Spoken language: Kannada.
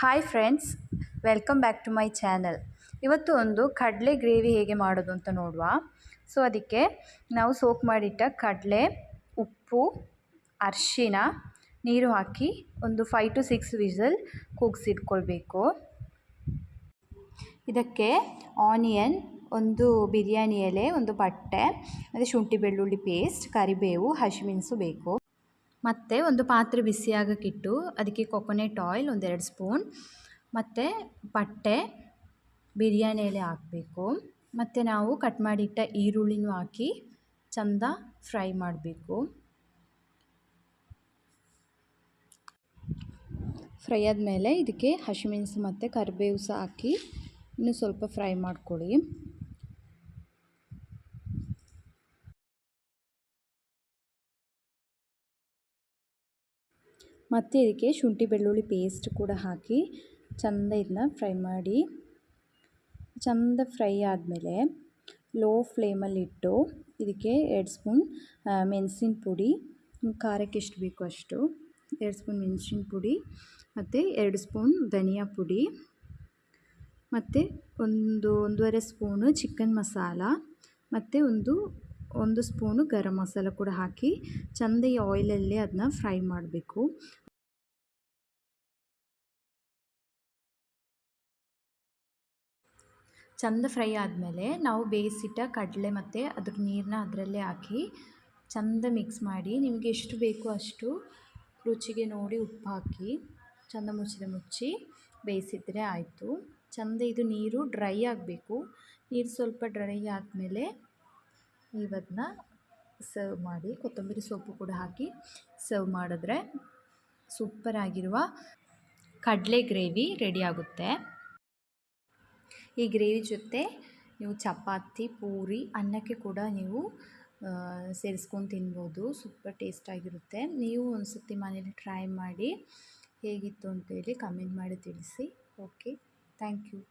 Hi friends, welcome back to my channel. ಇವತ್ತು ಒಂದು ಕಡಲೆ ಗ್ರೇವಿ ಹೇಗೆ ಮಾಡೋದು ಅಂತ ನೋಡುವ. ಸೊ ಅದಕ್ಕೆ ನಾವು ಸೋಕ್ ಮಾಡಿಟ್ಟ ಕಡಲೆ, ಉಪ್ಪು, ಅರಿಶಿನ, ನೀರು ಹಾಕಿ ಒಂದು 5 to 6 ವಿಸಲ್ ಕೂಗಿಸಿಟ್ಕೊಳ್ಬೇಕು. ಇದಕ್ಕೆ ಆನಿಯನ್, ಒಂದು ಬಿರಿಯಾನಿ ಎಲೆ, ಒಂದು ಪಟ್ಟೆ, ಮತ್ತು ಶುಂಠಿ ಬೆಳ್ಳುಳ್ಳಿ ಪೇಸ್ಟ್, ಕರಿಬೇವು, ಹಸಿಮೆಣಸು ಬೇಕು. ಮತ್ತು ಒಂದು ಪಾತ್ರೆ ಬಿಸಿಯಾಗಕ್ಕಿಟ್ಟು ಅದಕ್ಕೆ ಕೊಕೊನೆಟ್ ಆಯಿಲ್ 1-2 ಸ್ಪೂನ್, ಮತ್ತು ಪಟ್ಟೆ, ಬಿರಿಯಾನಿ ಎಲೆ ಹಾಕಬೇಕು. ಮತ್ತು ನಾವು ಕಟ್ ಮಾಡಿಟ್ಟ ಈರುಳ್ಳಿನೂ ಹಾಕಿ ಚೆಂದ ಫ್ರೈ ಮಾಡಬೇಕು. ಫ್ರೈ ಆದಮೇಲೆ ಇದಕ್ಕೆ ಹಸಿಮೆಣಸು ಮತ್ತು ಕರಿಬೇವು ಸಹ ಹಾಕಿ ಇನ್ನೂ ಸ್ವಲ್ಪ ಫ್ರೈ ಮಾಡ್ಕೊಳ್ಳಿ. ಮತ್ತು ಇದಕ್ಕೆ ಶುಂಠಿ ಬೆಳ್ಳುಳ್ಳಿ ಪೇಸ್ಟ್ ಕೂಡ ಹಾಕಿ ಚೆಂದ ಇದನ್ನ ಫ್ರೈ ಮಾಡಿ. ಚೆಂದ ಫ್ರೈ ಆದಮೇಲೆ ಲೋ ಫ್ಲೇಮಲ್ಲಿಟ್ಟು ಇದಕ್ಕೆ 2 ಸ್ಪೂನ್ ಮೆಣಸಿನ ಪುಡಿ, ಖಾರಕ್ಕೆ ಎಷ್ಟು ಬೇಕು ಅಷ್ಟು 2 ಸ್ಪೂನ್ ಮೆಣಸಿನ ಪುಡಿ, ಮತ್ತು 2 ಸ್ಪೂನ್ ಧನಿಯಾ ಪುಡಿ, ಮತ್ತು 1-1.5 ಸ್ಪೂನು ಚಿಕನ್ ಮಸಾಲ, ಮತ್ತು ಒಂದು ಸ್ಪೂನು ಗರಂ ಮಸಾಲ ಕೂಡ ಹಾಕಿ ಚೆಂದ ಈ ಆಯಿಲಲ್ಲಿ ಅದನ್ನ ಫ್ರೈ ಮಾಡಬೇಕು. ಚೆಂದ ಫ್ರೈ ಆದಮೇಲೆ ನಾವು ಬೇಯಿಸಿಟ್ಟ ಕಡಲೆ ಮತ್ತು ಅದ್ರ ನೀರನ್ನ ಅದರಲ್ಲೇ ಹಾಕಿ ಚೆಂದ ಮಿಕ್ಸ್ ಮಾಡಿ, ನಿಮಗೆ ಎಷ್ಟು ಬೇಕು ಅಷ್ಟು ರುಚಿಗೆ ನೋಡಿ ಉಪ್ಪು ಹಾಕಿ ಚೆಂದ ಮುಚ್ಚಿ ಬೇಯಿಸಿದರೆ ಆಯಿತು. ಚೆಂದ ಇದು ನೀರು ಡ್ರೈ ಆಗಬೇಕು. ನೀರು ಸ್ವಲ್ಪ ಡ್ರೈ ಆದಮೇಲೆ ಇವನ್ನ ಸರ್ವ್ ಮಾಡಿ, ಕೊತ್ತಂಬರಿ ಸೊಪ್ಪು ಕೂಡ ಹಾಕಿ ಸರ್ವ್ ಮಾಡಿದ್ರೆ ಸೂಪರಾಗಿರುವ ಕಡಲೆ ಗ್ರೇವಿ ರೆಡಿ ಆಗುತ್ತೆ. ಈ ಗ್ರೇವಿ ಜೊತೆ ನೀವು ಚಪಾತಿ, ಪೂರಿ, ಅನ್ನಕ್ಕೆ ಕೂಡ ನೀವು ಸೇರಿಸ್ಕೊಂಡು ತಿನ್ಬೋದು. ಸೂಪರ್ ಟೇಸ್ಟಾಗಿರುತ್ತೆ. ನೀವು ಒಂದು ಸರ್ತಿ ಮನೇಲಿ ಟ್ರೈ ಮಾಡಿ ಹೇಗಿತ್ತು ಅಂತೇಳಿ ಕಮೆಂಟ್ ಮಾಡಿ ತಿಳಿಸಿ. Okay, thank you.